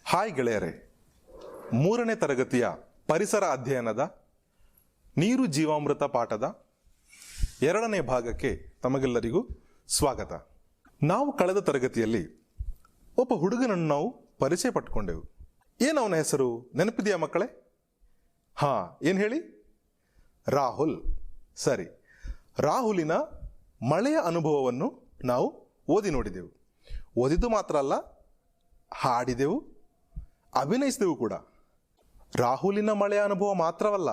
Hi ಗೆಳೆಯರೆ, 3ನೇ ತರಗತಿಯ ಪರಿಸರ ಅಧ್ಯಯನದ ನೀರು ಜೀವಾಮೃತ ಪಾಠದ 2ನೇ ಭಾಗಕ್ಕೆ ತಮಗೆಲ್ಲರಿಗೂ ಸ್ವಾಗತ. ನಾವು ಕಳೆದ ತರಗತಿಯಲ್ಲಿ ಒಬ್ಬ ಹುಡುಗನನ್ನು ನಾವು ಪರಿಚಯ ಪಟ್ಕೊಂಡೆವು. ಏನವನ ಹೆಸರು ನೆನಪಿದೆಯಾ ಮಕ್ಕಳೇ? ಏನು ಹೇಳಿ? ರಾಹುಲ್. ಸರಿ, ರಾಹುಲಿನ ಮಳೆಯ ಅನುಭವವನ್ನು ನಾವು ಓದಿ ನೋಡಿದೆವು. ಓದಿದ್ದು ಮಾತ್ರ ಅಲ್ಲ, ಹಾಡಿದೆವು, ಅಭಿನಯಿಸಿದೆವು ಕೂಡ. ರಾಹುಲಿನ ಮಳೆಯ ಅನುಭವ ಮಾತ್ರವಲ್ಲ,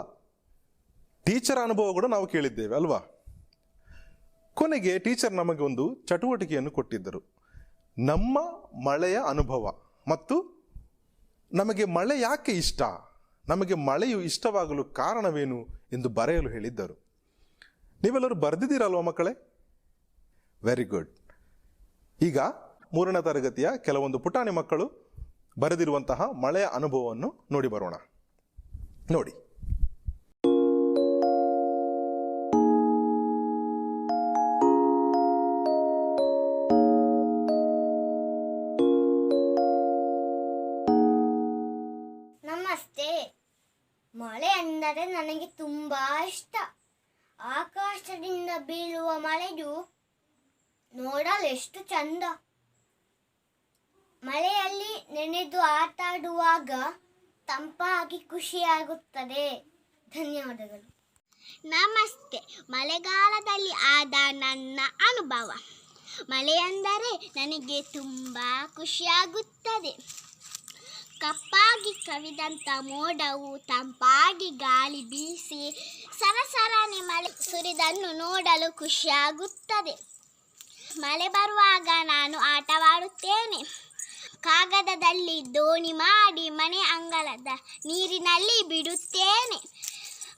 ಟೀಚರ್ ಅನುಭವ ಕೂಡ ನಾವು ಕೇಳಿದ್ದೇವೆ ಅಲ್ವಾ? ಕೊನೆಗೆ ಟೀಚರ್ ನಮಗೆ ಒಂದು ಚಟುವಟಿಕೆಯನ್ನು ಕೊಟ್ಟಿದ್ದರು. ನಮ್ಮ ಮಳೆಯ ಅನುಭವ ಮತ್ತು ನಮಗೆ ಮಳೆ ಯಾಕೆ ಇಷ್ಟ, ನಮಗೆ ಮಳೆಯು ಇಷ್ಟವಾಗಲು ಕಾರಣವೇನು ಎಂದು ಬರೆಯಲು ಹೇಳಿದ್ದರು. ನೀವೆಲ್ಲರೂ ಬರೆದಿದ್ದೀರಲ್ವ ಮಕ್ಕಳೇ? Very good. ಈಗ 3ನೇ ತರಗತಿಯ ಕೆಲವೊಂದು ಪುಟಾಣಿ ಮಕ್ಕಳು ಬರೆದಿರುವಂತಹ ಮಳೆಯ ಅನುಭವವನ್ನು ನೋಡಿ ಬರೋಣ. ನೋಡಿ. ನಮಸ್ತೆ. ಮಳೆ ಅಂದರೆ ನನಗೆ ತುಂಬಾ ಇಷ್ಟ. ಆಕಾಶದಿಂದ ಬೀಳುವ ಮಳೆಯು ನೋಡಲು ಎಷ್ಟು ಚಂದ. ಮಳೆಯಲ್ಲಿ ನೆನೆದು ಆಟಾಡುವಾಗ ತಂಪಾಗಿ ಖುಷಿಯಾಗುತ್ತದೆ. ಧನ್ಯವಾದಗಳು. ನಮಸ್ತೆ. ಮಳೆಗಾಲದಲ್ಲಿ ಆದ ನನ್ನ ಅನುಭವ. ಮಳೆಯೆಂದರೆ ನನಗೆ ತುಂಬ ಖುಷಿಯಾಗುತ್ತದೆ. ಕಪ್ಪಾಗಿ ಕವಿದಂಥ ಮೋಡವು ತಂಪಾಗಿ ಗಾಳಿ ಬೀಸಿ ಸರಸರನೆ ಮಳೆ ಸುರಿದನ್ನು ನೋಡಲು ಖುಷಿಯಾಗುತ್ತದೆ. ಮಳೆ ಬರುವಾಗ ನಾನು ಆಟವಾಡುತ್ತೇನೆ. ಕಾಗದದಲ್ಲಿ ದೋಣಿ ಮಾಡಿ ಮನೆ ಅಂಗಳದ ನೀರಿನಲ್ಲಿ ಬಿಡುತ್ತೇನೆ.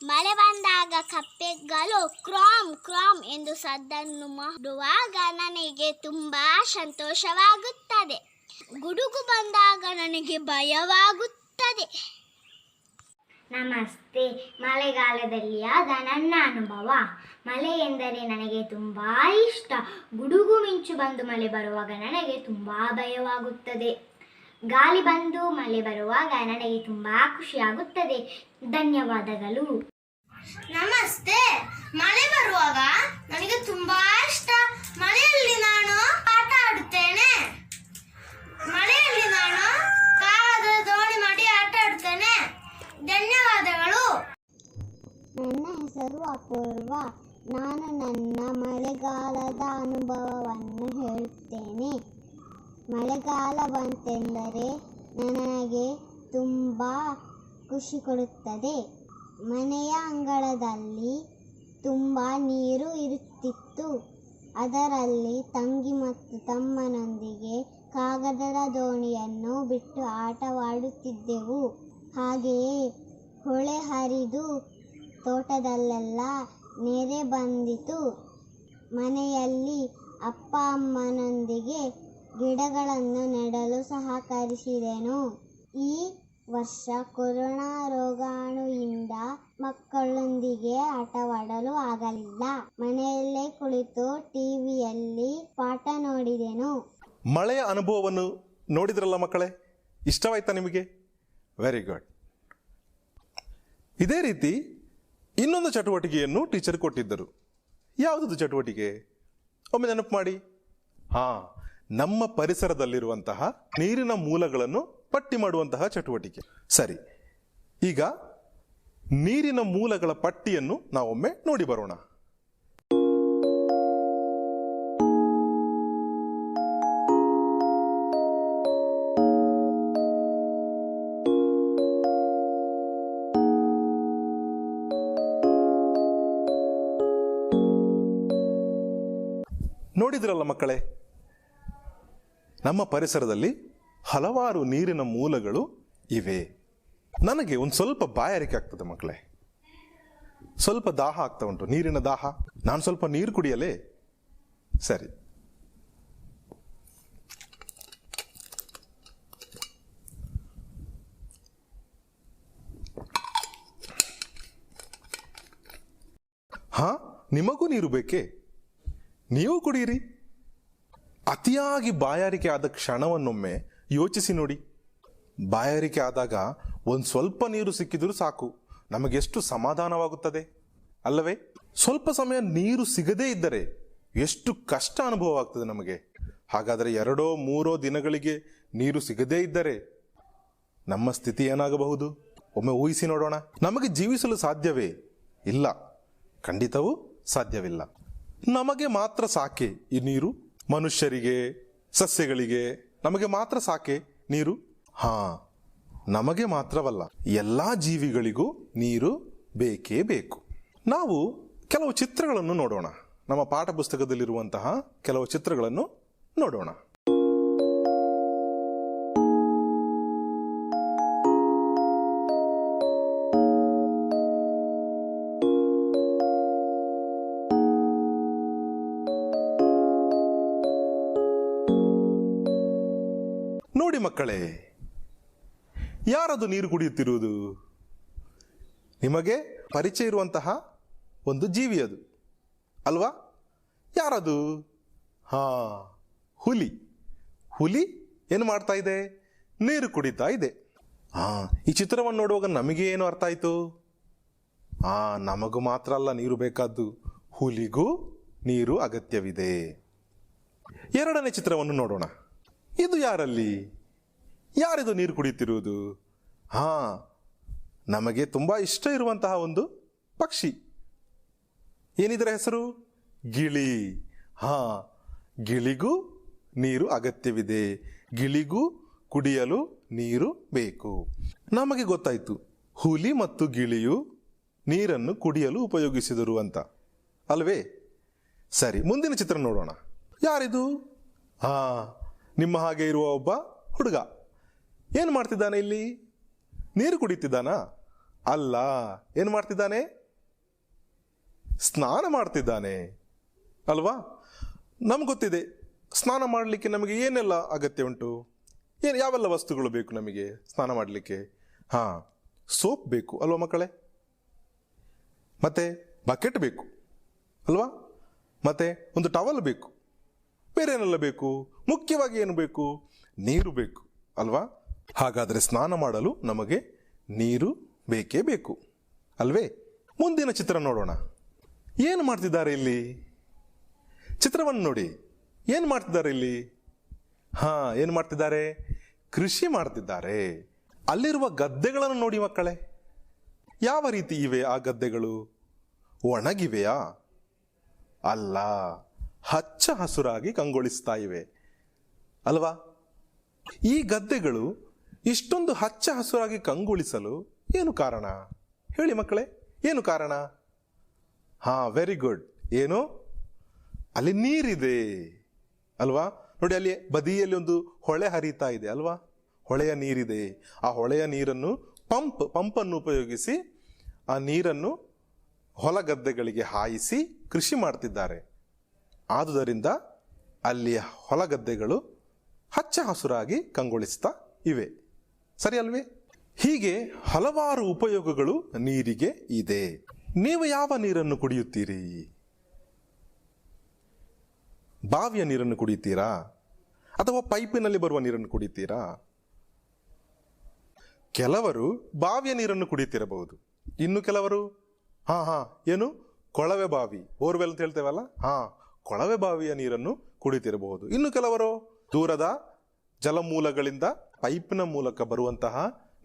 ಮಳೆ ಬಂದಾಗ ಕಪ್ಪೆಗಳು ಕ್ರಾಮ್ ಕ್ರಾಮ್ ಎಂದು ಸದ್ದನ್ನು ಮಾಡುವಾಗ ನನಗೆ ತುಂಬ ಸಂತೋಷವಾಗುತ್ತದೆ. ಗುಡುಗು ಬಂದಾಗ ನನಗೆ ಭಯವಾಗುತ್ತದೆ. ನಮಸ್ತೆ. ಮಳೆಗಾಲದಲ್ಲಿ ಆದ ನನ್ನ ಅನುಭವ. ಮಳೆ ಎಂದರೆ ನನಗೆ ತುಂಬ ಇಷ್ಟ. ಗುಡುಗು ಮಿಂಚು ಬಂದು ಮಳೆ ಬರುವಾಗ ನನಗೆ ತುಂಬ ಭಯವಾಗುತ್ತದೆ. ಗಾಳಿ ಬಂದು ಮಳೆ ಬರುವಾಗ ನನಗೆ ತುಂಬ ಖುಷಿಯಾಗುತ್ತದೆ. ಧನ್ಯವಾದಗಳು. ನಮಸ್ತೆ. ಮಳೆ ಬರುವಾಗ ನನಗೆ ತುಂಬ ಇಷ್ಟ. ಮಳೆಯಲ್ಲಿ ನಾನು ಆಟ ಆಡುತ್ತೇನೆ. ಮಳೆಯಲ್ಲಿ ನಾನು ಕಾಗದ ದೋಣಿ ಮಾಡಿ ಆಟ ಆಡುತ್ತೇನೆ. ಧನ್ಯವಾದಗಳು. ನನ್ನ ಹೆಸರು ಅಪೂರ್ವ. ನಾನು ನನ್ನ ಮಳೆಗಾಲದ ಅನುಭವವನ್ನು ಹೇಳುತ್ತೇನೆ. ಮಳೆಗಾಲ ಬಂತೆಂದರೆ ನನಗೆ ತುಂಬ ಖುಷಿ ಕೊಡುತ್ತದೆ. ಮನೆಯ ಅಂಗಳದಲ್ಲಿ ತುಂಬ ನೀರು ಇರುತ್ತಿತ್ತು. ಅದರಲ್ಲಿ ತಂಗಿ ಮತ್ತು ತಮ್ಮನೊಂದಿಗೆ ಕಾಗದದ ದೋಣಿಯನ್ನು ಬಿಟ್ಟು ಆಟವಾಡುತ್ತಿದ್ದೆವು. ಹಾಗೆಯೇ ಹೊಳೆ ಹರಿದು ತೋಟದಲ್ಲೆಲ್ಲ ನೆರೆ ಬಂದಿತು. ಮನೆಯಲ್ಲಿ ಅಪ್ಪ ಅಮ್ಮನೊಂದಿಗೆ ಗಿಡಗಳನ್ನು ನೆಡಲು ಸಹಕರಿಸಿದೆನು. ಈ ವರ್ಷ ಕೊರೋನಾ ರೋಗಾಣುವಿಂದ ಮಕ್ಕಳೊಂದಿಗೆ ಆಟವಾಡಲು ಆಗಲಿಲ್ಲ. ಮನೆಯಲ್ಲೇ ಕುಳಿತು ಟಿವಿಯಲ್ಲಿ ಪಾಠ ನೋಡಿದೆನು. ಮಳೆಯ ಅನುಭವವನ್ನು ನೋಡಿದ್ರಲ್ಲ ಮಕ್ಕಳೇ? ಇಷ್ಟವಾಯ್ತಾ ನಿಮಗೆ? Very good. ಇದೇ ರೀತಿ ಇನ್ನೊಂದು ಚಟುವಟಿಕೆಯನ್ನು ಟೀಚರ್ ಕೊಟ್ಟಿದ್ದರು. ಯಾವುದದು ಚಟುವಟಿಕೆ? ಒಮ್ಮೆ ನೆನಪು ಮಾಡಿ. ನಮ್ಮ ಪರಿಸರದಲ್ಲಿರುವಂತಹ ನೀರಿನ ಮೂಲಗಳನ್ನು ಪಟ್ಟಿ ಮಾಡುವಂತಹ ಚಟುವಟಿಕೆ. ಸರಿ, ಈಗ ನೀರಿನ ಮೂಲಗಳ ಪಟ್ಟಿಯನ್ನು ನಾವೊಮ್ಮೆ ನೋಡಿ ಬರೋಣ. ನೋಡಿದ್ರಲ್ಲ ಮಕ್ಕಳೇ, ನಮ್ಮ ಪರಿಸರದಲ್ಲಿ ಹಲವಾರು ನೀರಿನ ಮೂಲಗಳು ಇವೆ. ನನಗೆ ಒಂದು ಸ್ವಲ್ಪ ಬಾಯಾರಿಕೆ ಆಗ್ತದೆ ಮಕ್ಕಳೇ, ಸ್ವಲ್ಪ ದಾಹ ಆಗ್ತಾ ಉಂಟು, ನೀರಿನ ದಾಹ. ನಾನು ಸ್ವಲ್ಪ ನೀರು ಕುಡಿಯಲೇ? ಸರಿ. ಹಾ, ನಿಮಗೂ ನೀರು ಬೇಕೇ? ನೀವು ಕುಡಿಯಿರಿ. ಅತಿಯಾಗಿ ಬಾಯಾರಿಕೆ ಆದ ಕ್ಷಣವನ್ನೊಮ್ಮೆ ಯೋಚಿಸಿ ನೋಡಿ. ಬಾಯಾರಿಕೆ ಆದಾಗ ಒಂದು ಸ್ವಲ್ಪ ನೀರು ಸಿಕ್ಕಿದರೂ ಸಾಕು, ನಮಗೆಷ್ಟು ಸಮಾಧಾನವಾಗುತ್ತದೆ ಅಲ್ಲವೇ? ಸ್ವಲ್ಪ ಸಮಯ ನೀರು ಸಿಗದೇ ಇದ್ದರೆ ಎಷ್ಟು ಕಷ್ಟ ಅನುಭವ ಆಗ್ತದೆ ನಮಗೆ. ಹಾಗಾದರೆ 2-3 ದಿನಗಳಿಗೆ ನೀರು ಸಿಗದೇ ಇದ್ದರೆ ನಮ್ಮ ಸ್ಥಿತಿ ಏನಾಗಬಹುದು? ಒಮ್ಮೆ ಊಹಿಸಿ ನೋಡೋಣ. ನಮಗೆ ಜೀವಿಸಲು ಸಾಧ್ಯವೇ? ಇಲ್ಲ, ಖಂಡಿತವೂ ಸಾಧ್ಯವಿಲ್ಲ. ನಮಗೆ ಮಾತ್ರ ಸಾಕೆ ಈ ನೀರು? ಮನುಷ್ಯರಿಗೆ, ಸಸ್ಯಗಳಿಗೆ ನಮಗೆ ಮಾತ್ರ ಸಾಕೆ ನೀರು? ಹಾ, ನಮಗೆ ಮಾತ್ರವಲ್ಲ, ಎಲ್ಲಾ ಜೀವಿಗಳಿಗೂ ನೀರು ಬೇಕೇ ಬೇಕು. ನಾವು ಕೆಲವು ಚಿತ್ರಗಳನ್ನು ನೋಡೋಣ. ನಮ್ಮ ಪಾಠ ಪುಸ್ತಕದಲ್ಲಿರುವಂತಹ ಕೆಲವು ಚಿತ್ರಗಳನ್ನು ನೋಡೋಣ. ನೋಡಿ ಮಕ್ಕಳೇ, ಯಾರದು ನೀರು ಕುಡಿಯುತ್ತಿರುವುದು? ನಿಮಗೆ ಪರಿಚಯ ಇರುವಂತಹ ಒಂದು ಜೀವಿ ಅದು ಅಲ್ವಾ? ಯಾರದು? ಹಾ, ಹುಲಿ. ಹುಲಿ ಏನು ಮಾಡ್ತಾ ಇದೆ? ನೀರು ಕುಡಿತಾ ಇದೆ. ಹಾ, ಈ ಚಿತ್ರವನ್ನು ನೋಡುವಾಗ ನಮಗೆ ಏನು ಅರ್ಥ ಆಯ್ತು? ನಮಗೂ ಮಾತ್ರ ಅಲ್ಲ ನೀರು ಬೇಕಾದ್ದು, ಹುಲಿಗೂ ನೀರು ಅಗತ್ಯವಿದೆ. ಎರಡನೇ ಚಿತ್ರವನ್ನು ನೋಡೋಣ. ಇದು ಯಾರಲ್ಲಿ? ಯಾರಿದು ನೀರು ಕುಡಿಯುತ್ತಿರುವುದು? ಹಾ, ನಮಗೆ ತುಂಬಾ ಇಷ್ಟ ಇರುವಂತಹ ಒಂದು ಪಕ್ಷಿ. ಏನಿದರ ಹೆಸರು? ಗಿಳಿ. ಹಾ, ಗಿಳಿಗೂ ನೀರು ಅಗತ್ಯವಿದೆ. ಗಿಳಿಗೂ ಕುಡಿಯಲು ನೀರು ಬೇಕು. ನಮಗೆ ಗೊತ್ತಾಯ್ತು, ಹುಲಿ ಮತ್ತು ಗಿಳಿಯು ನೀರನ್ನು ಕುಡಿಯಲು ಉಪಯೋಗಿಸಿದರು ಅಂತ ಅಲ್ವೇ? ಸರಿ, ಮುಂದಿನ ಚಿತ್ರ ನೋಡೋಣ. ಯಾರಿದು? ಹಾ, ನಿಮ್ಮ ಹಾಗೆ ಇರುವ ಒಬ್ಬ ಹುಡುಗ. ಏನು ಮಾಡ್ತಿದ್ದಾನೆ ಇಲ್ಲಿ? ನೀರು ಕುಡಿತಿದ್ದಾನಾ? ಅಲ್ಲ, ಏನು ಮಾಡ್ತಿದ್ದಾನೆ? ಸ್ನಾನ ಮಾಡ್ತಿದ್ದಾನೆ ಅಲ್ವಾ? ನಮ್ಗೆ ಗೊತ್ತಿದೆ, ಸ್ನಾನ ಮಾಡಲಿಕ್ಕೆ ನಮಗೆ ಏನೆಲ್ಲ ಅಗತ್ಯ ಉಂಟು, ಯಾವೆಲ್ಲ ವಸ್ತುಗಳು ಬೇಕು ನಮಗೆ ಸ್ನಾನ ಮಾಡಲಿಕ್ಕೆ? ಹಾ, ಸೋಪ್ ಬೇಕು ಅಲ್ವಾ ಮಕ್ಕಳೇ? ಮತ್ತೆ ಬಕೆಟ್ ಬೇಕು ಅಲ್ವಾ? ಮತ್ತೆ ಒಂದು ಟವಲ್ ಬೇಕು. ಬೇರೆ ಏನೆಲ್ಲ ಬೇಕು? ಮುಖ್ಯವಾಗಿ ಏನು ಬೇಕು? ನೀರು ಬೇಕು ಅಲ್ವಾ? ಹಾಗಾದರೆ ಸ್ನಾನ ಮಾಡಲು ನಮಗೆ ನೀರು ಬೇಕೇ ಬೇಕು ಅಲ್ವೇ? ಮುಂದಿನ ಚಿತ್ರ ನೋಡೋಣ. ಏನು ಮಾಡ್ತಿದ್ದಾರೆ ಇಲ್ಲಿ? ಚಿತ್ರವನ್ನು ನೋಡಿ. ಏನು ಮಾಡ್ತಿದ್ದಾರೆ ಇಲ್ಲಿ? ಹಾ, ಏನು ಮಾಡ್ತಿದ್ದಾರೆ? ಕೃಷಿ ಮಾಡ್ತಿದ್ದಾರೆ. ಅಲ್ಲಿರುವ ಗದ್ದೆಗಳನ್ನು ನೋಡಿ ಮಕ್ಕಳೇ. ಯಾವ ರೀತಿ ಇವೆ ಆ ಗದ್ದೆಗಳು? ಒಣಗಿವೆಯಾ? ಅಲ್ಲ, ಹಚ್ಚ ಹಸುರಾಗಿ ಕಂಗೊಳಿಸ್ತಾ ಇವೆ ಅಲ್ವಾ? ಈ ಗದ್ದೆಗಳು ಇಷ್ಟೊಂದು ಹಚ್ಚ ಹಸುರಾಗಿ ಕಂಗೊಳಿಸಲು ಏನು ಕಾರಣ ಹೇಳಿ ಮಕ್ಕಳೇ? ಏನು ಕಾರಣ? ಹಾ, ವೆರಿ ಗುಡ್. ಏನು? ಅಲ್ಲಿ ನೀರಿದೆ ಅಲ್ವಾ? ನೋಡಿ, ಅಲ್ಲಿ ಬದಿಯಲ್ಲಿ ಒಂದು ಹೊಳೆ ಹರಿತಾ ಇದೆ ಅಲ್ವಾ? ಹೊಳೆಯ ನೀರಿದೆ. ಆ ಹೊಳೆಯ ನೀರನ್ನು ಪಂಪನ್ನು ಉಪಯೋಗಿಸಿ ಆ ನೀರನ್ನು ಹೊಲ ಗದ್ದೆಗಳಿಗೆ ಹಾಯಿಸಿ ಕೃಷಿ ಮಾಡ್ತಿದ್ದಾರೆ. ಆದುದರಿಂದ ಅಲ್ಲಿಯ ಹೊಲಗದ್ದೆಗಳು ಹಚ್ಚ ಹಸುರಾಗಿ ಕಂಗೊಳಿಸ್ತಾ ಇವೆ. ಸರಿ ಅಲ್ವೇ? ಹೀಗೆ ಹಲವಾರು ಉಪಯೋಗಗಳು ನೀರಿಗೆ ಇದೆ. ನೀವು ಯಾವ ನೀರನ್ನು ಕುಡಿಯುತ್ತೀರಿ? ಬಾವಿಯ ನೀರನ್ನು ಕುಡಿಯುತ್ತೀರಾ ಅಥವಾ ಪೈಪಿನಲ್ಲಿ ಬರುವ ನೀರನ್ನು ಕುಡಿತೀರಾ? ಕೆಲವರು ಬಾವಿಯ ನೀರನ್ನು ಕುಡಿತಿರಬಹುದು. ಇನ್ನು ಕೆಲವರು ಏನು ಕೊಳವೆ ಬಾವಿ, ಬೋರ್ವೆಲ್ ಅಂತ ಹೇಳ್ತೇವಲ್ಲ, ಕೊಳವೆ ಬಾವಿಯ ನೀರನ್ನು ಕುಡಿತಿರಬಹುದು. ಇನ್ನು ಕೆಲವರು ದೂರದ ಜಲಮೂಲಗಳಿಂದ ಪೈಪ್ನ ಮೂಲಕ ಬರುವಂತಹ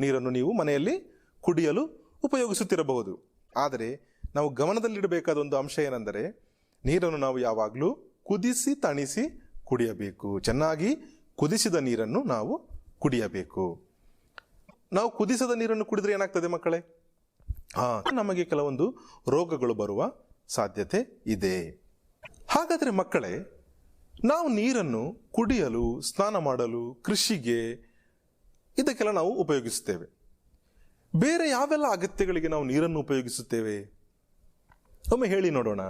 ನೀರನ್ನು ನೀವು ಮನೆಯಲ್ಲಿ ಕುಡಿಯಲು ಉಪಯೋಗಿಸುತ್ತಿರಬಹುದು. ಆದರೆ ನಾವು ಗಮನದಲ್ಲಿಡಬೇಕಾದ ಒಂದು ಅಂಶ ಏನೆಂದರೆ, ನೀರನ್ನು ನಾವು ಯಾವಾಗಲೂ ಕುದಿಸಿ ತಣಿಸಿ ಕುಡಿಯಬೇಕು. ಚೆನ್ನಾಗಿ ಕುದಿಸಿದ ನೀರನ್ನು ನಾವು ಕುಡಿಯಬೇಕು. ನಾವು ಕುದಿಸದ ನೀರನ್ನು ಕುಡಿದ್ರೆ ಏನಾಗ್ತದೆ ಮಕ್ಕಳೇ? ನಮಗೆ ಕೆಲವೊಂದು ರೋಗಗಳು ಬರುವ ಸಾಧ್ಯತೆ ಇದೆ. ಹಾಗಾದರೆ ಮಕ್ಕಳೇ, ನಾವು ನೀರನ್ನು ಕುಡಿಯಲು, ಸ್ನಾನ ಮಾಡಲು, ಕೃಷಿಗೆ ಇದಕ್ಕೆಲ್ಲ ನಾವು ಉಪಯೋಗಿಸುತ್ತೇವೆ. ಬೇರೆ ಯಾವೆಲ್ಲ ಅಗತ್ಯಗಳಿಗೆ ನಾವು ನೀರನ್ನು ಉಪಯೋಗಿಸುತ್ತೇವೆ? ಒಮ್ಮೆ ಹೇಳಿ ನೋಡೋಣ.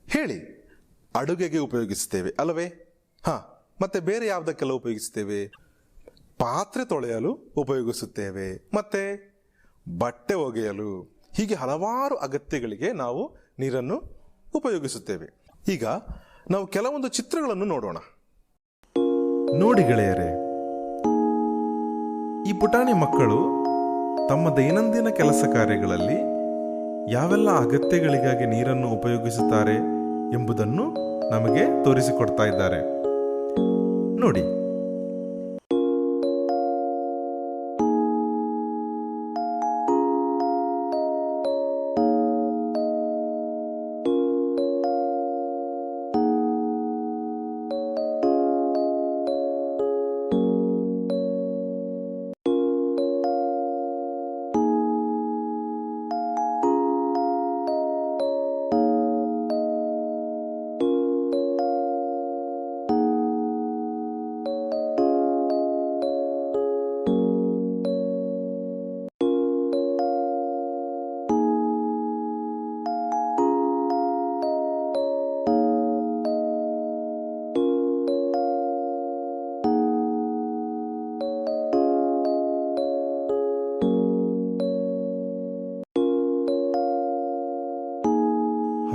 ಹೇಳಿ. ಅಡುಗೆಗೆ ಉಪಯೋಗಿಸುತ್ತೇವೆ ಅಲ್ಲವೇ? ಮತ್ತೆ ಬೇರೆ ಯಾವುದಕ್ಕೆಲ್ಲ ಉಪಯೋಗಿಸುತ್ತೇವೆ? ಪಾತ್ರೆ ತೊಳೆಯಲು ಉಪಯೋಗಿಸುತ್ತೇವೆ, ಮತ್ತೆ ಬಟ್ಟೆ ಒಗೆಯಲು, ಹೀಗೆ ಹಲವಾರು ಅಗತ್ಯಗಳಿಗೆ ನಾವು ನೀರನ್ನು ಉಪಯೋಗಿಸುತ್ತೇವೆ. ಈಗ ನಾವು ಕೆಲವೊಂದು ಚಿತ್ರಗಳನ್ನು ನೋಡೋಣ. ನೋಡಿ ಗೆಳೆಯರೇ, ಈ ಪುಟಾಣಿ ಮಕ್ಕಳು ತಮ್ಮ ದೈನಂದಿನ ಕೆಲಸ ಕಾರ್ಯಗಳಲ್ಲಿ ಯಾವೆಲ್ಲ ಅಗತ್ಯಗಳಿಗಾಗಿ ನೀರನ್ನು ಉಪಯೋಗಿಸುತ್ತಾರೆ ಎಂಬುದನ್ನು ನಮಗೆ ತೋರಿಸಿಕೊಡ್ತಾ ಇದ್ದಾರೆ. ನೋಡಿ.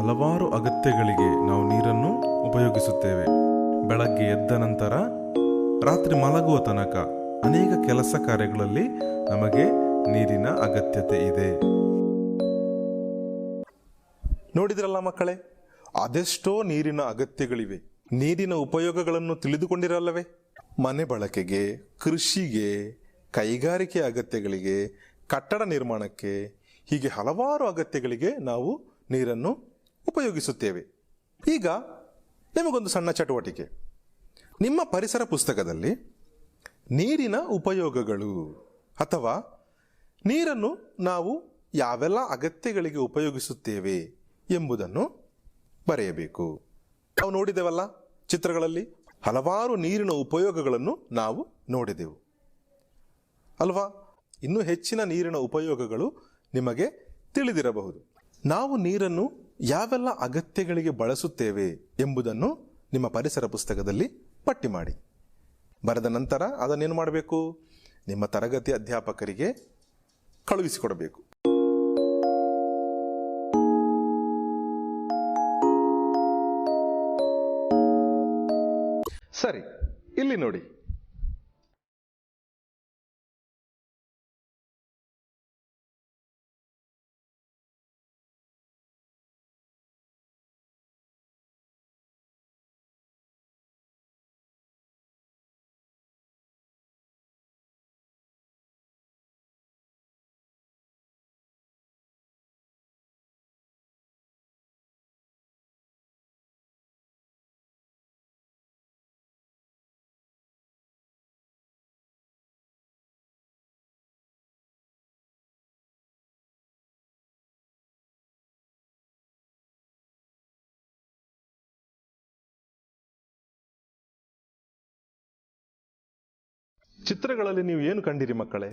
ಹಲವಾರು ಅಗತ್ಯಗಳಿಗೆ ನಾವು ನೀರನ್ನು ಉಪಯೋಗಿಸುತ್ತೇವೆ. ಬೆಳಗ್ಗೆ ಎದ್ದ ನಂತರ ರಾತ್ರಿ ಮಲಗುವ ತನಕ ಅನೇಕ ಕೆಲಸ ಕಾರ್ಯಗಳಲ್ಲಿ ನಮಗೆ ನೀರಿನ ಅಗತ್ಯತೆ ಇದೆ. ನೋಡಿದ್ರಲ್ಲ ಮಕ್ಕಳೇ, ಅದೆಷ್ಟೋ ನೀರಿನ ಅಗತ್ಯಗಳಿವೆ. ನೀರಿನ ಉಪಯೋಗಗಳನ್ನು ತಿಳಿದುಕೊಂಡಿರಲ್ಲವೇ? ಮನೆ ಬಳಕೆಗೆ, ಕೃಷಿಗೆ, ಕೈಗಾರಿಕೆ ಅಗತ್ಯಗಳಿಗೆ, ಕಟ್ಟಡ ನಿರ್ಮಾಣಕ್ಕೆ, ಹೀಗೆ ಹಲವಾರು ಅಗತ್ಯಗಳಿಗೆ ನಾವು ನೀರನ್ನು ಉಪಯೋಗಿಸುತ್ತೇವೆ. ಈಗ ನಿಮಗೊಂದು ಸಣ್ಣ ಚಟುವಟಿಕೆ. ನಿಮ್ಮ ಪರಿಸರ ಪುಸ್ತಕದಲ್ಲಿ ನೀರಿನ ಉಪಯೋಗಗಳು ಅಥವಾ ನೀರನ್ನು ನಾವು ಯಾವೆಲ್ಲ ಅಗತ್ಯಗಳಿಗೆ ಉಪಯೋಗಿಸುತ್ತೇವೆ ಎಂಬುದನ್ನು ಬರೆಯಬೇಕು. ನಾವು ನೋಡಿದೆವಲ್ಲ ಚಿತ್ರಗಳಲ್ಲಿ, ಹಲವಾರು ನೀರಿನ ಉಪಯೋಗಗಳನ್ನು ನಾವು ನೋಡಿದೆವು ಅಲ್ವಾ? ಇನ್ನೂ ಹೆಚ್ಚಿನ ನೀರಿನ ಉಪಯೋಗಗಳು ನಿಮಗೆ ತಿಳಿದಿರಬಹುದು. ನಾವು ನೀರನ್ನು ಯಾವೆಲ್ಲ ಅಗತ್ಯಗಳಿಗೆ ಬಳಸುತ್ತೇವೆ ಎಂಬುದನ್ನು ನಿಮ್ಮ ಪರಿಸರ ಪುಸ್ತಕದಲ್ಲಿ ಪಟ್ಟಿ ಮಾಡಿ. ಬರೆದ ನಂತರ ಅದನ್ನೇನು ಮಾಡಬೇಕು? ನಿಮ್ಮ ತರಗತಿ ಅಧ್ಯಾಪಕರಿಗೆ ಕಳುಹಿಸಿಕೊಡಬೇಕು. ಸರಿ, ಇಲ್ಲಿ ನೋಡಿ. ಚಿತ್ರಗಳಲ್ಲಿ ನೀವು ಏನು ಕಂಡಿರಿ ಮಕ್ಕಳೇ?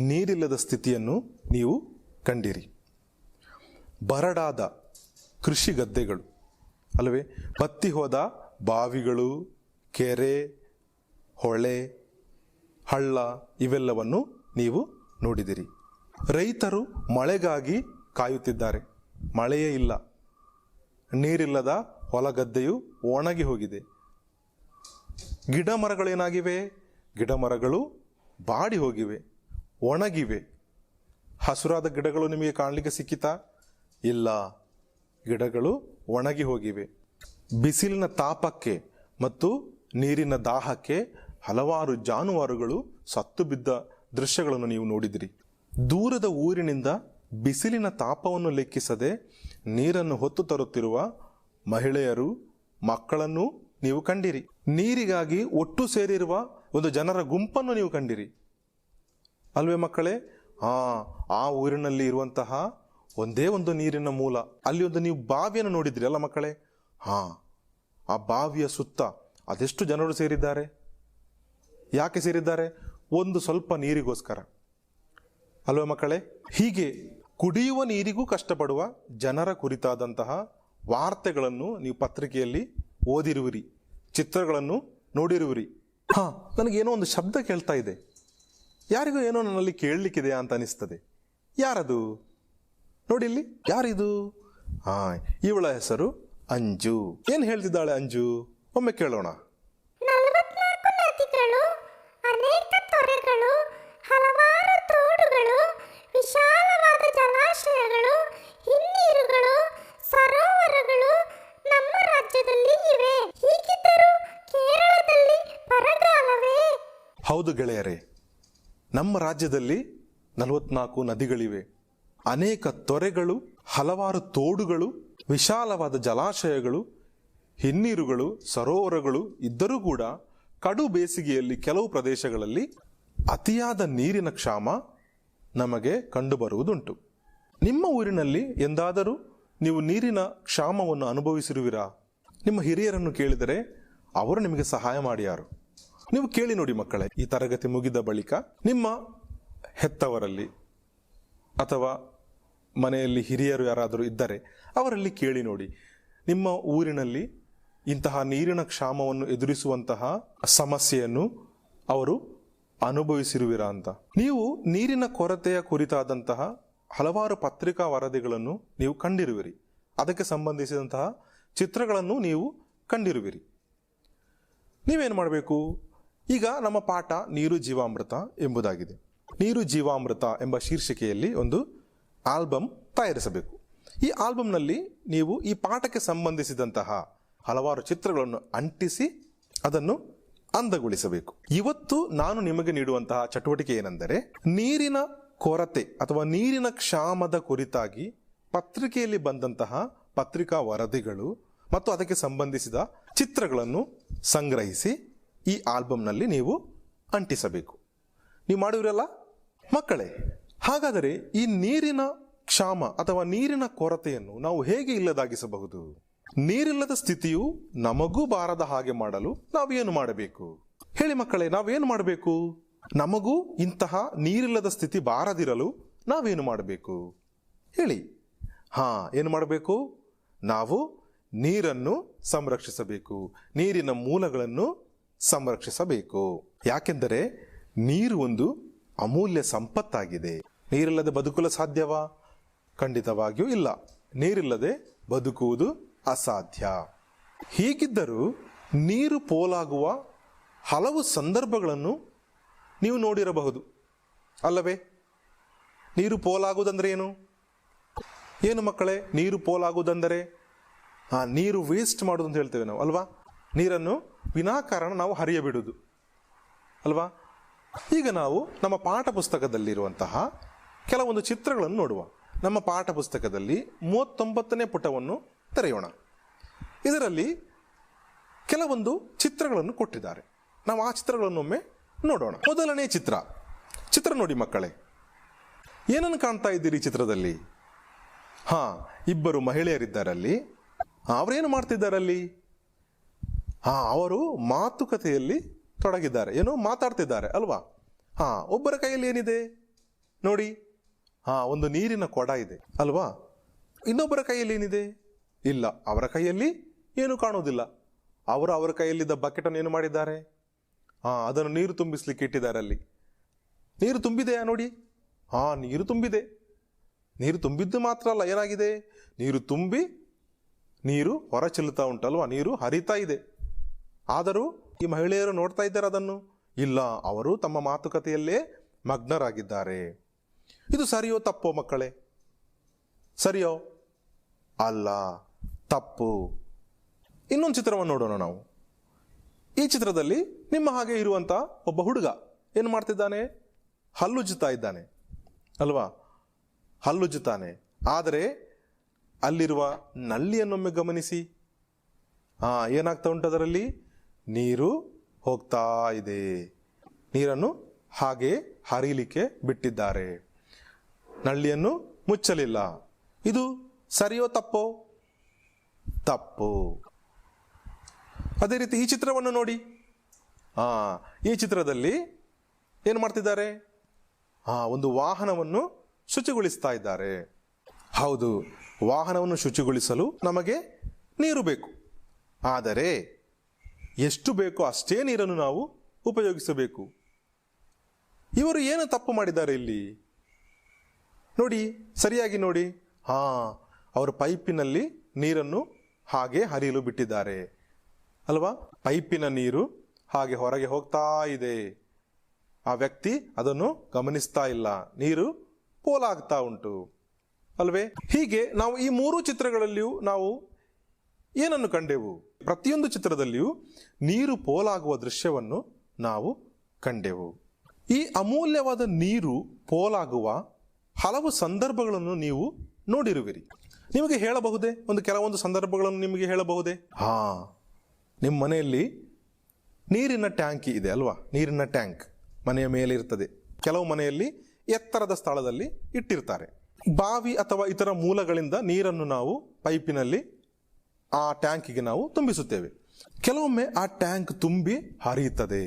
ನೀರಿಲ್ಲದ ಸ್ಥಿತಿಯನ್ನು ನೀವು ಕಂಡಿರಿ. ಬರಡಾದ ಕೃಷಿ ಗದ್ದೆಗಳು ಅಲ್ಲವೇ? ಬತ್ತಿ ಹೋದ ಬಾವಿಗಳು, ಕೆರೆ, ಹೊಳೆ, ಹಳ್ಳ ಇವೆಲ್ಲವನ್ನು ನೀವು ನೋಡಿದಿರಿ. ರೈತರು ಮಳೆಗಾಗಿ ಕಾಯುತ್ತಿದ್ದಾರೆ. ಮಳೆಯೇ ಇಲ್ಲ. ನೀರಿಲ್ಲದ ಹೊಲಗದ್ದೆಯು ಒಣಗಿ ಹೋಗಿದೆ. ಗಿಡ ಮರಗಳೇನಾಗಿವೆ? ಗಿಡ ಮರಗಳು ಬಾಡಿ ಹೋಗಿವೆ, ಒಣಗಿವೆ. ಹಸುರಾದ ಗಿಡಗಳು ನಿಮಗೆ ಕಾಣಲಿಕ್ಕೆ ಸಿಕ್ಕಿತಾ? ಇಲ್ಲ. ಗಿಡಗಳು ಒಣಗಿ ಹೋಗಿವೆ. ಬಿಸಿಲಿನ ತಾಪಕ್ಕೆ ಮತ್ತು ನೀರಿನ ದಾಹಕ್ಕೆ ಹಲವಾರು ಜಾನುವಾರುಗಳು ಸತ್ತು ಬಿದ್ದ ದೃಶ್ಯಗಳನ್ನು ನೀವು ನೋಡಿದಿರಿ. ದೂರದ ಊರಿನಿಂದ ಬಿಸಿಲಿನ ತಾಪವನ್ನು ಲೆಕ್ಕಿಸದೆ ನೀರನ್ನು ಹೊತ್ತು ತರುತ್ತಿರುವ ಮಹಿಳೆಯರು, ಮಕ್ಕಳನ್ನು ನೀವು ಕಂಡಿರಿ. ನೀರಿಗಾಗಿ ಒಟ್ಟು ಸೇರಿರುವ ಒಂದು ಜನರ ಗುಂಪನ್ನು ನೀವು ಕಂಡಿರಿ ಅಲ್ವೇ ಮಕ್ಕಳೇ? ಆ ಊರಿನಲ್ಲಿ ಇರುವಂತಹ ಒಂದೇ ಒಂದು ನೀರಿನ ಮೂಲ, ಅಲ್ಲಿ ಒಂದು ನೀವು ಬಾವಿಯನ್ನು ನೋಡಿದ್ರಿ ಅಲ್ಲ ಮಕ್ಕಳೇ? ಆ ಬಾವಿಯ ಸುತ್ತ ಅದೆಷ್ಟು ಜನರು ಸೇರಿದ್ದಾರೆ? ಯಾಕೆ ಸೇರಿದ್ದಾರೆ? ಒಂದು ಸ್ವಲ್ಪ ನೀರಿಗೋಸ್ಕರ ಅಲ್ವೇ ಮಕ್ಕಳೇ? ಹೀಗೆ ಕುಡಿಯುವ ನೀರಿಗೂ ಕಷ್ಟಪಡುವ ಜನರ ಕುರಿತಾದಂತಹ ವಾರ್ತೆಗಳನ್ನು ನೀವು ಪತ್ರಿಕೆಯಲ್ಲಿ ಓದಿರುವಿರಿ, ಚಿತ್ರಗಳನ್ನು ನೋಡಿರುವಿರಿ. ನನಗೇನೋ ಒಂದು ಶಬ್ದ ಕೇಳ್ತಾ ಇದೆ, ಯಾರಿಗೂ ಏನೋ ನನ್ನಲ್ಲಿ ಕೇಳಲಿಕ್ಕಿದೆ ಅಂತ ಅನಿಸ್ತದೆ. ಯಾರದು ನೋಡಿ ಇಲ್ಲಿ? ಯಾರಿದು? ಇವಳ ಹೆಸರು ಅಂಜು. ಏನು ಹೇಳ್ತಿದ್ದಾಳೆ ಅಂಜು? ಒಮ್ಮೆ ಕೇಳೋಣ. 44 ನದಿಗಳು, ಅನೇಕ ತೊರೆಗಳು, ಹಲವಾರು ತೋಡುಗಳು, ವಿಶಾಲವಾದ ಜಲಾಶಯಗಳು, ಹಿನ್ನೀರುಗಳು, ಸರೋವರಗಳು ನಮ್ಮ ರಾಜ್ಯದಲ್ಲಿ ಇವೆ. ಹೀಗಿದ್ದರೂ ಕೇರಳದಲ್ಲಿ ಬರಗಾಲವೇ? ಹೌದು ಗೆಳೆಯರೇ, ನಮ್ಮ ರಾಜ್ಯದಲ್ಲಿ 44 ನದಿಗಳಿವೆ, ಅನೇಕ ತೊರೆಗಳು, ಹಲವಾರು ತೋಡುಗಳು, ವಿಶಾಲವಾದ ಜಲಾಶಯಗಳು, ಹಿನ್ನೀರುಗಳು, ಸರೋವರಗಳು ಇದ್ದರೂ ಕೂಡ ಕಡು ಬೇಸಿಗೆಯಲ್ಲಿ ಕೆಲವು ಪ್ರದೇಶಗಳಲ್ಲಿ ಅತಿಯಾದ ನೀರಿನ ಕ್ಷಾಮ ನಮಗೆ ಕಂಡುಬರುವುದುಂಟು. ನಿಮ್ಮ ಊರಿನಲ್ಲಿ ಎಂದಾದರೂ ನೀವು ನೀರಿನ ಕ್ಷಾಮವನ್ನು ಅನುಭವಿಸಿರುವಿರಾ? ನಿಮ್ಮ ಹಿರಿಯರನ್ನು ಕೇಳಿದರೆ ಅವರು ನಿಮಗೆ ಸಹಾಯ ಮಾಡಿಯಾರು. ನೀವು ಕೇಳಿ ನೋಡಿ ಮಕ್ಕಳೇ, ಈ ತರಗತಿ ಮುಗಿದ ಬಳಿಕ ನಿಮ್ಮ ಹೆತ್ತವರಲ್ಲಿ ಅಥವಾ ಮನೆಯಲ್ಲಿ ಹಿರಿಯರು ಯಾರಾದರೂ ಇದ್ದರೆ ಅವರಲ್ಲಿ ಕೇಳಿ ನೋಡಿ, ನಿಮ್ಮ ಊರಿನಲ್ಲಿ ಇಂತಹ ನೀರಿನ ಕ್ಷಾಮವನ್ನು ಎದುರಿಸುವಂತಹ ಸಮಸ್ಯೆಯನ್ನು ಅವರು ಅನುಭವಿಸಿರುವಿರಾ ಅಂತ. ನೀವು ನೀರಿನ ಕೊರತೆಯ ಕುರಿತಾದಂತಹ ಹಲವಾರು ಪತ್ರಿಕಾ ವರದಿಗಳನ್ನು ನೀವು ಕಂಡಿರುವಿರಿ, ಅದಕ್ಕೆ ಸಂಬಂಧಿಸಿದಂತಹ ಚಿತ್ರಗಳನ್ನು ನೀವು ಕಂಡಿರುವಿರಿ. ನೀವೇನು ಮಾಡಬೇಕು? ಈಗ ನಮ್ಮ ಪಾಠ ನೀರು ಜೀವಾಮೃತ ಎಂಬುದಾಗಿದೆ. ನೀರು ಜೀವಾಮೃತ ಎಂಬ ಶೀರ್ಷಿಕೆಯಲ್ಲಿ ಒಂದು ಆಲ್ಬಮ್ ತಯಾರಿಸಬೇಕು. ಈ ಆಲ್ಬಮ್ನಲ್ಲಿ ನೀವು ಈ ಪಾಠಕ್ಕೆ ಸಂಬಂಧಿಸಿದಂತಹ ಹಲವಾರು ಚಿತ್ರಗಳನ್ನು ಅಂಟಿಸಿ ಅದನ್ನು ಅಂದಗೊಳಿಸಬೇಕು. ಇವತ್ತು ನಾನು ನಿಮಗೆ ನೀಡುವಂತಹ ಚಟುವಟಿಕೆ ಏನೆಂದರೆ, ನೀರಿನ ಕೊರತೆ ಅಥವಾ ನೀರಿನ ಕ್ಷಾಮದ ಕುರಿತಾಗಿ ಪತ್ರಿಕೆಯಲ್ಲಿ ಬಂದಂತಹ ಪತ್ರಿಕಾ ವರದಿಗಳು ಮತ್ತು ಅದಕ್ಕೆ ಸಂಬಂಧಿಸಿದ ಚಿತ್ರಗಳನ್ನು ಸಂಗ್ರಹಿಸಿ ಈ ಆಲ್ಬಮ್ನಲ್ಲಿ ನೀವು ಅಂಟಿಸಬೇಕು. ನೀವು ಮಾಡುವಿರಲ್ಲ ಮಕ್ಕಳೇ? ಹಾಗಾದರೆ ಈ ನೀರಿನ ಕ್ಷಾಮ ಅಥವಾ ನೀರಿನ ಕೊರತೆಯನ್ನು ನಾವು ಹೇಗೆ ಇಲ್ಲದಾಗಿಸಬಹುದು? ನೀರಿಲ್ಲದ ಸ್ಥಿತಿಯು ನಮಗೂ ಬಾರದ ಹಾಗೆ ಮಾಡಲು ನಾವೇನು ಮಾಡಬೇಕು ಹೇಳಿ ಮಕ್ಕಳೇ? ನಾವೇನು ಮಾಡಬೇಕು? ನಮಗೂ ಇಂತಹ ನೀರಿಲ್ಲದ ಸ್ಥಿತಿ ಬಾರದಿರಲು ನಾವೇನು ಮಾಡಬೇಕು ಹೇಳಿ? ಏನು ಮಾಡಬೇಕು? ನಾವು ನೀರನ್ನು ಸಂರಕ್ಷಿಸಬೇಕು, ನೀರಿನ ಮೂಲಗಳನ್ನು ಸಂರಕ್ಷಿಸಬೇಕು. ಯಾಕೆಂದರೆ ನೀರು ಒಂದು ಅಮೂಲ್ಯ ಸಂಪತ್ತಾಗಿದೆ. ನೀರಿಲ್ಲದೆ ಬದುಕಲು ಸಾಧ್ಯವಾ? ಖಂಡಿತವಾಗಿಯೂ ಇಲ್ಲ. ನೀರಿಲ್ಲದೆ ಬದುಕುವುದು ಅಸಾಧ್ಯ. ಹೀಗಿದ್ದರೂ ನೀರು ಪೋಲಾಗುವ ಹಲವು ಸಂದರ್ಭಗಳನ್ನು ನೀವು ನೋಡಿರಬಹುದು ಅಲ್ಲವೇ? ನೀರು ಪೋಲಾಗುವುದಂದ್ರೆ ಏನು ಮಕ್ಕಳೇ? ನೀರು ಪೋಲಾಗುವುದಂದರೆ ನೀರು ವೇಸ್ಟ್ ಮಾಡೋದು ಅಂತ ಹೇಳ್ತೇವೆ ನಾವು ಅಲ್ವಾ? ನೀರನ್ನು ವಿನಾಕಾರಣ ನಾವು ಹರಿಯಬಿಡುವುದು ಅಲ್ವಾ? ಈಗ ನಾವು ನಮ್ಮ ಪಾಠ ಪುಸ್ತಕದಲ್ಲಿರುವಂತಹ ಕೆಲವೊಂದು ಚಿತ್ರಗಳನ್ನು ನೋಡುವ. ನಮ್ಮ ಪಾಠ ಪುಸ್ತಕದಲ್ಲಿ 39ನೇ ಪುಟವನ್ನು ತೆರೆಯೋಣ. ಇದರಲ್ಲಿ ಕೆಲವೊಂದು ಚಿತ್ರಗಳನ್ನು ಕೊಟ್ಟಿದ್ದಾರೆ. ನಾವು ಆ ಚಿತ್ರಗಳನ್ನೊಮ್ಮೆ ನೋಡೋಣ. ಮೊದಲನೇ ಚಿತ್ರ ನೋಡಿ ಮಕ್ಕಳೇ. ಏನನ್ನು ಕಾಣ್ತಾ ಇದ್ದೀರಿ ಚಿತ್ರದಲ್ಲಿ? ಇಬ್ಬರು ಮಹಿಳೆಯರಿದ್ದಾರಲ್ಲಿ. ಅವರೇನು ಮಾಡ್ತಿದ್ದಾರಲ್ಲಿ? ಅವರು ಮಾತುಕತೆಯಲ್ಲಿ ತೊಡಗಿದ್ದಾರೆ, ಏನೋ ಮಾತಾಡ್ತಿದ್ದಾರೆ ಅಲ್ವಾ? ಒಬ್ಬರ ಕೈಯಲ್ಲಿ ಏನಿದೆ ನೋಡಿ? ಒಂದು ನೀರಿನ ಕೊಡ ಇದೆ ಅಲ್ವಾ? ಇನ್ನೊಬ್ಬರ ಕೈಯಲ್ಲಿ ಏನಿದೆ? ಇಲ್ಲ, ಅವರ ಕೈಯಲ್ಲಿ ಏನು ಕಾಣುವುದಿಲ್ಲ. ಅವರ ಕೈಯಲ್ಲಿದ್ದ ಬಕೆಟನ್ನು ಏನು ಮಾಡಿದ್ದಾರೆ? ಅದನ್ನು ನೀರು ತುಂಬಿಸ್ಲಿಕ್ಕೆ ಇಟ್ಟಿದ್ದಾರೆ. ಅಲ್ಲಿ ನೀರು ತುಂಬಿದೆಯಾ ನೋಡಿ? ನೀರು ತುಂಬಿದೆ. ನೀರು ತುಂಬಿದ್ದು ಮಾತ್ರ ಅಲ್ಲ, ಏನಾಗಿದೆ? ನೀರು ತುಂಬಿ ನೀರು ಹೊರ ಚೆಲ್ಲುತ್ತಾ ಉಂಟಲ್ವಾ? ನೀರು ಹರಿತಾ ಇದೆ. ಆದರೂ ಈ ಮಹಿಳೆಯರು ನೋಡ್ತಾ ಇದ್ದಾರೆ ಅದನ್ನು? ಇಲ್ಲ, ಅವರು ತಮ್ಮ ಮಾತುಕತೆಯಲ್ಲೇ ಮಗ್ನರಾಗಿದ್ದಾರೆ. ಇದು ಸರಿಯೋ ತಪ್ಪೋ ಮಕ್ಕಳೇ? ಸರಿಯೋ? ಅಲ್ಲ, ತಪ್ಪು. ಇನ್ನೊಂದು ಚಿತ್ರವನ್ನು ನೋಡೋಣ ನಾವು. ಈ ಚಿತ್ರದಲ್ಲಿ ನಿಮ್ಮ ಹಾಗೆ ಇರುವಂಥ ಒಬ್ಬ ಹುಡುಗ ಏನು ಮಾಡ್ತಿದ್ದಾನೆ? ಹಲ್ಲುಜ್ಜುತ್ತಾ ಇದ್ದಾನೆ ಅಲ್ವಾ? ಹಲ್ಲುಜ್ಜುತ್ತಾನೆ. ಆದರೆ ಅಲ್ಲಿರುವ ನಳ್ಳಿಯನ್ನೊಮ್ಮೆ ಗಮನಿಸಿ. ಏನಾಗ್ತಾ ಉಂಟು ಅದರಲ್ಲಿ? ನೀರು ಹೋಗ್ತಾ ಇದೆ. ನೀರನ್ನು ಹಾಗೆ ಹರಿಯಲಿಕ್ಕೆ ಬಿಟ್ಟಿದ್ದಾರೆ. ನಳ್ಳಿಯನ್ನು ಮುಚ್ಚಲಿಲ್ಲ. ಇದು ಸರಿಯೋ ತಪ್ಪೋ? ತಪ್ಪು. ಅದೇ ರೀತಿ ಈ ಚಿತ್ರವನ್ನು ನೋಡಿ. ಈ ಚಿತ್ರದಲ್ಲಿ ಏನು ಮಾಡ್ತಿದ್ದಾರೆ? ಒಂದು ವಾಹನವನ್ನು ಶುಚಿಗೊಳಿಸ್ತಾ ಇದ್ದಾರೆ. ಹೌದು, ವಾಹನವನ್ನು ಶುಚಿಗೊಳಿಸಲು ನಮಗೆ ನೀರು ಬೇಕು. ಆದರೆ ಎಷ್ಟು ಬೇಕೋ ಅಷ್ಟೇ ನೀರನ್ನು ನಾವು ಉಪಯೋಗಿಸಬೇಕು. ಇವರು ಏನು ತಪ್ಪು ಮಾಡಿದ್ದಾರೆ ಇಲ್ಲಿ? ನೋಡಿ, ಸರಿಯಾಗಿ ನೋಡಿ. ಅವರು ಪೈಪಿನಲ್ಲಿ ನೀರನ್ನು ಹಾಗೆ ಹರಿಯಲು ಬಿಟ್ಟಿದ್ದಾರೆ ಅಲ್ವಾ? ಪೈಪಿನ ನೀರು ಹಾಗೆ ಹೊರಗೆ ಹೋಗ್ತಾ ಇದೆ. ಆ ವ್ಯಕ್ತಿ ಅದನ್ನು ಗಮನಿಸ್ತಾ ಇಲ್ಲ. ನೀರು ಪೋಲಾಗ್ತಾ ಉಂಟು ಅಲ್ವೇ? ಹೀಗೆ ನಾವು ಈ 3 ಚಿತ್ರಗಳಲ್ಲಿಯೂ ನಾವು ಏನನ್ನು ಕಂಡೆವು? ಪ್ರತಿಯೊಂದು ಚಿತ್ರದಲ್ಲಿಯೂ ನೀರು ಪೋಲಾಗುವ ದೃಶ್ಯವನ್ನು ನಾವು ಕಂಡೆವು. ಈ ಅಮೂಲ್ಯವಾದ ನೀರು ಪೋಲಾಗುವ ಹಲವು ಸಂದರ್ಭಗಳನ್ನು ನೀವು ನೋಡಿರುವಿರಿ. ನಿಮಗೆ ಹೇಳಬಹುದೇ? ಕೆಲವೊಂದು ಸಂದರ್ಭಗಳನ್ನು ನಿಮಗೆ ಹೇಳಬಹುದೇ? ನಿಮ್ಮ ಮನೆಯಲ್ಲಿ ನೀರಿನ ಟ್ಯಾಂಕಿ ಇದೆ ಅಲ್ವಾ? ನೀರಿನ ಟ್ಯಾಂಕ್ ಮನೆಯ ಮೇಲೆ ಇರ್ತದೆ. ಕೆಲವು ಮನೆಯಲ್ಲಿ ಎತ್ತರದ ಸ್ಥಳದಲ್ಲಿ ಇಟ್ಟಿರ್ತಾರೆ. ಬಾವಿ ಅಥವಾ ಇತರ ಮೂಲಗಳಿಂದ ನೀರನ್ನು ನಾವು ಪೈಪಿನಲ್ಲಿ ಆ ಟ್ಯಾಂಕಿಗೆ ನಾವು ತುಂಬಿಸುತ್ತೇವೆ. ಕೆಲವೊಮ್ಮೆ ಆ ಟ್ಯಾಂಕ್ ತುಂಬಿ ಹರಿಯುತ್ತದೆ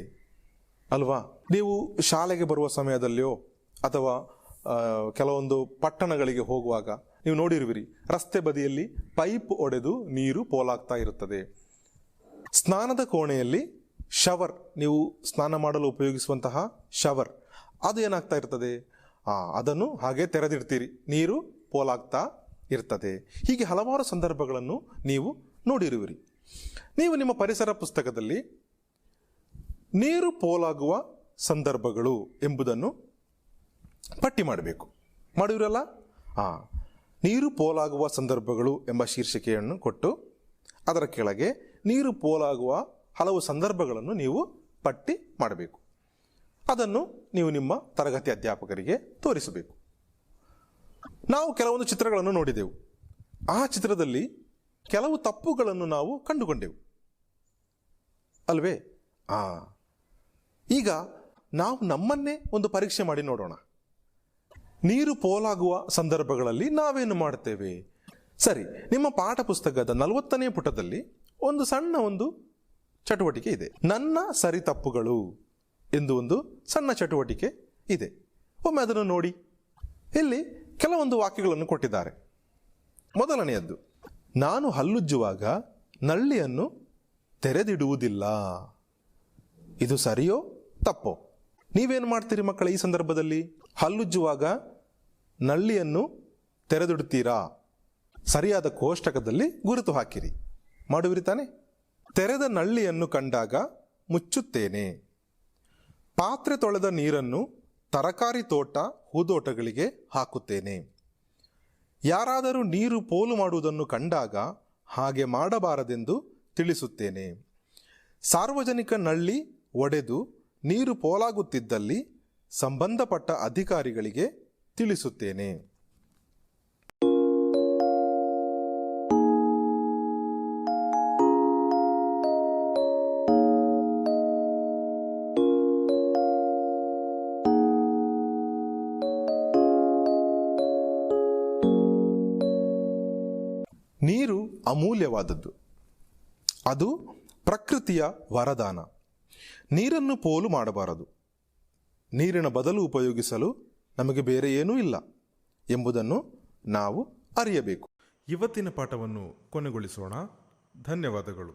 ಅಲ್ವಾ? ನೀವು ಶಾಲೆಗೆ ಬರುವ ಸಮಯದಲ್ಲಿಯೋ ಅಥವಾ ಕೆಲವೊಂದು ಪಟ್ಟಣಗಳಿಗೆ ಹೋಗುವಾಗ ನೀವು ನೋಡಿರುವಿರಿ, ರಸ್ತೆ ಬದಿಯಲ್ಲಿ ಪೈಪ್ ಒಡೆದು ನೀರು ಪೋಲಾಗ್ತಾ ಇರುತ್ತದೆ. ಸ್ನಾನದ ಕೋಣೆಯಲ್ಲಿ ಶವರ್, ನೀವು ಸ್ನಾನ ಮಾಡಲು ಉಪಯೋಗಿಸುವಂತಹ ಶವರ್, ಅದು ಏನಾಗ್ತಾ ಇರ್ತದೆ? ಅದನ್ನು ಹಾಗೆ ತೆರೆದಿಡ್ತೀರಿ, ನೀರು ಪೋಲಾಗ್ತಾ ಇರ್ತದೆ. ಹೀಗೆ ಹಲವಾರು ಸಂದರ್ಭಗಳನ್ನು ನೀವು ನೋಡಿರುವಿರಿ. ನೀವು ನಿಮ್ಮ ಪರಿಸರ ಪುಸ್ತಕದಲ್ಲಿ ನೀರು ಪೋಲಾಗುವ ಸಂದರ್ಭಗಳು ಎಂಬುದನ್ನು ಪಟ್ಟಿ ಮಾಡಬೇಕು. ಮಾಡಿರಲ್ಲ? ನೀರು ಪೋಲಾಗುವ ಸಂದರ್ಭಗಳು ಎಂಬ ಶೀರ್ಷಿಕೆಯನ್ನು ಕೊಟ್ಟು ಅದರ ಕೆಳಗೆ ನೀರು ಪೋಲಾಗುವ ಹಲವು ಸಂದರ್ಭಗಳನ್ನು ನೀವು ಪಟ್ಟಿ ಮಾಡಬೇಕು. ಅದನ್ನು ನೀವು ನಿಮ್ಮ ತರಗತಿ ಅಧ್ಯಾಪಕರಿಗೆ ತೋರಿಸಬೇಕು. ನಾವು ಕೆಲವೊಂದು ಚಿತ್ರಗಳನ್ನು ನೋಡಿದೆವು. ಆ ಚಿತ್ರದಲ್ಲಿ ಕೆಲವು ತಪ್ಪುಗಳನ್ನು ನಾವು ಕಂಡುಕೊಂಡೆವು ಅಲ್ವೇ? ಈಗ ನಾವು ನಮ್ಮನ್ನೇ ಒಂದು ಪರೀಕ್ಷೆ ಮಾಡಿ ನೋಡೋಣ. ನೀರು ಪೋಲಾಗುವ ಸಂದರ್ಭಗಳಲ್ಲಿ ನಾವೇನು ಮಾಡ್ತೇವೆ? ಸರಿ, ನಿಮ್ಮ ಪಾಠ ಪುಸ್ತಕದ 40ನೇ ಪುಟದಲ್ಲಿ ಒಂದು ಸಣ್ಣ ಚಟುವಟಿಕೆ ಇದೆ. ನನ್ನ ಸರಿ ತಪ್ಪುಗಳು ಎಂದು ಒಂದು ಸಣ್ಣ ಚಟುವಟಿಕೆ ಇದೆ. ಒಮ್ಮೆ ಅದನ್ನು ನೋಡಿ. ಇಲ್ಲಿ ಕೆಲವೊಂದು ವಾಕ್ಯಗಳನ್ನು ಕೊಟ್ಟಿದ್ದಾರೆ. ಮೊದಲನೆಯದ್ದು, ನಾನು ಹಲ್ಲುಜ್ಜುವಾಗ ನಳ್ಳಿಯನ್ನು ತೆರೆದಿಡುವುದಿಲ್ಲ. ಇದು ಸರಿಯೋ ತಪ್ಪೋ? ನೀವೇನು ಮಾಡ್ತೀರಿ ಮಕ್ಕಳ ಈ ಸಂದರ್ಭದಲ್ಲಿ? ಹಲ್ಲುಜ್ಜುವಾಗ ನಳ್ಳಿಯನ್ನು ತೆರೆದಿಡುತ್ತೀರಾ? ಸರಿಯಾದ ಕೋಷ್ಟಕದಲ್ಲಿ ಗುರುತು ಹಾಕಿರಿ. ಮಾಡುವಿರಿ ತಾನೆ? ತೆರೆದ ನಳ್ಳಿಯನ್ನು ಕಂಡಾಗ ಮುಚ್ಚುತ್ತೇನೆ. ಪಾತ್ರೆ ತೊಳೆದ ನೀರನ್ನು ತರಕಾರಿ ತೋಟ, ಹೂದೋಟಗಳಿಗೆ ಹಾಕುತ್ತೇನೆ. ಯಾರಾದರೂ ನೀರು ಪೋಲು ಮಾಡುವುದನ್ನು ಕಂಡಾಗ ಹಾಗೆ ಮಾಡಬಾರದೆಂದು ತಿಳಿಸುತ್ತೇನೆ. ಸಾರ್ವಜನಿಕ ನಳ್ಳಿ ಒಡೆದು ನೀರು ಪೋಲಾಗುತ್ತಿದ್ದಲ್ಲಿ ಸಂಬಂಧಪಟ್ಟ ಅಧಿಕಾರಿಗಳಿಗೆ ತಿಳಿಸುತ್ತೇನೆ. ನೀರು ಅಮೂಲ್ಯವಾದದ್ದು. ಅದು ಪ್ರಕೃತಿಯ ವರದಾನ. ನೀರನ್ನು ಪೋಲು ಮಾಡಬಾರದು. ನೀರಿನ ಬದಲು ಉಪಯೋಗಿಸಲು ನಮಗೆ ಬೇರೆ ಏನೂ ಇಲ್ಲ ಎಂಬುದನ್ನು ನಾವು ಅರಿಯಬೇಕು. ಇವತ್ತಿನ ಪಾಠವನ್ನು ಕೊನೆಗೊಳಿಸೋಣ. ಧನ್ಯವಾದಗಳು.